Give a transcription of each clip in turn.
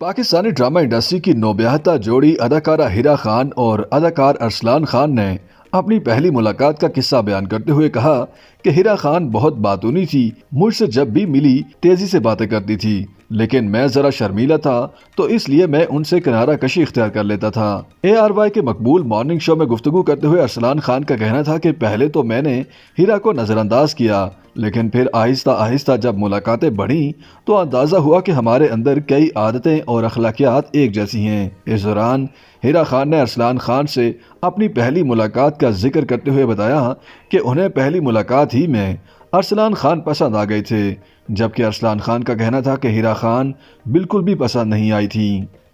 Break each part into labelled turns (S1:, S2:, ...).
S1: Pakistani drama industry کی نوبیاہتا جوڑی اداکارہ ہیرا خان اور اداکار ارسلان خان نے اپنی پہلی ملاقات کا قصہ بیان کرتے ہوئے کہا کہ ہیرا خان بہت باتونی تھی، مجھ سے جب بھی ملی تیزی سے باتیں کرتی تھی، لیکن میں ذرا شرمیلا تھا تو اس لیے میں ان سے کنارہ کشی اختیار کر لیتا تھا۔ ARY کے مقبول مارننگ شو میں گفتگو کرتے ہوئے ارسلان خان کا کہنا تھا کہ پہلے تو میں نے ہیرا کو نظر انداز کیا، لیکن پھر آہستہ آہستہ جب ملاقاتیں بڑھیں تو اندازہ ہوا کہ ہمارے اندر کئی عادتیں اور اخلاقیات ایک جیسی ہیں۔ اس دوران ہیرا خان نے ارسلان خان سے اپنی پہلی ملاقات کا ذکر کرتے ہوئے بتایا کہ انہیں پہلی ملاقات ہی میں ارسلان خان پسند آ گئے تھے، جبکہ ارسلان خان کا کہنا تھا کہ ہیرا خان بالکل بھی پسند نہیں آئی تھی۔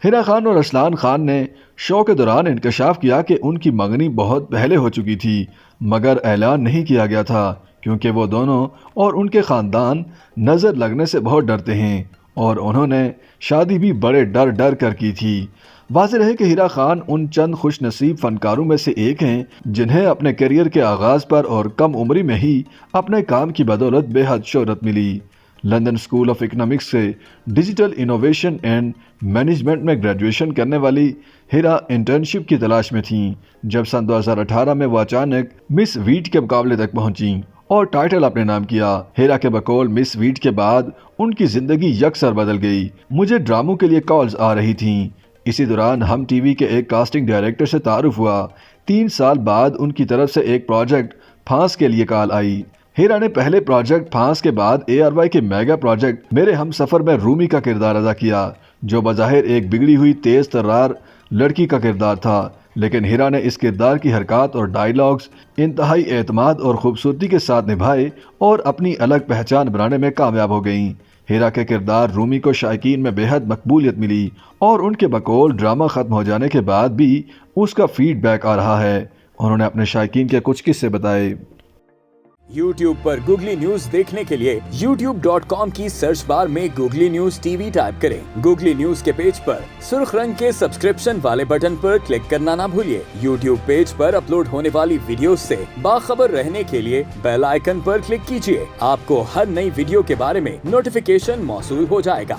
S1: ہیرا خان اور ارسلان خان نے شو کے دوران انکشاف کیا کہ ان کی منگنی بہت پہلے ہو چکی تھی، مگر اعلان نہیں کیا گیا تھا کیونکہ وہ دونوں اور ان کے خاندان نظر لگنے سے بہت ڈرتے ہیں اور انہوں نے شادی بھی بڑے ڈر کر کی تھی۔ واضح رہے کہ ہیرا خان ان چند خوش نصیب فنکاروں میں سے ایک ہیں جنہیں اپنے کیریئر کے آغاز پر اور کم عمری میں ہی اپنے کام کی بدولت بے حد شہرت ملی۔ لندن اسکول آف اکنامکس سے ڈیجیٹل انوویشن اینڈ مینجمنٹ میں گریجویشن کرنے والی ہیرا انٹرنشپ کی تلاش میں تھیں جب سن 2018 میں وہ اچانک مس ویٹ کے مقابلے تک پہنچیں اور ٹائٹل اپنے نام کیا۔ ہیرا کے بقول مس ویٹ کے بعد ان کی زندگی یکسر بدل گئی۔ مجھے ڈراموں کے لیے کالز آ رہی تھیں۔ اسی دوران ہم ٹی وی کے ایک کاسٹنگ ڈائریکٹر سے تعارف ہوا۔ 3 سال بعد ان کی طرف سے ایک پروجیکٹ پھانس کے لیے کال آئی۔ ہیرا نے پہلے پروجیکٹ پھانس کے بعد ARY کے میگا پروجیکٹ میرے ہم سفر میں رومی کا کردار ادا کیا، جو بظاہر ایک بگڑی ہوئی تیز ترار لڑکی کا کردار تھا، لیکن ہیرا نے اس کردار کی حرکات اور ڈائیلاگز انتہائی اعتماد اور خوبصورتی کے ساتھ نبھائے اور اپنی الگ پہچان بنانے میں کامیاب ہو گئیں۔ ہیرا کے کردار رومی کو شائقین میں بے حد مقبولیت ملی اور ان کے بقول ڈرامہ ختم ہو جانے کے بعد بھی اس کا فیڈ بیک آ رہا ہے۔ انہوں نے اپنے شائقین کے کچھ قصے بتائے۔
S2: YouTube پر گوگلی نیوز دیکھنے کے لیے youtube.com کی سرچ بار میں googly news T V type کریں۔ گوگلی نیوز کے پیج پر سرخ رنگ کے سبسکرپشن والے بٹن پر کلک کرنا نہ بھولیے۔ YouTube پیج پر اپلوڈ ہونے والی ویڈیوز سے باخبر رہنے کے لیے بیل آئیکن پر کلک کیجیے۔ آپ کو ہر نئی ویڈیو کے بارے میں نوٹیفیکیشن موصول ہو جائے گا۔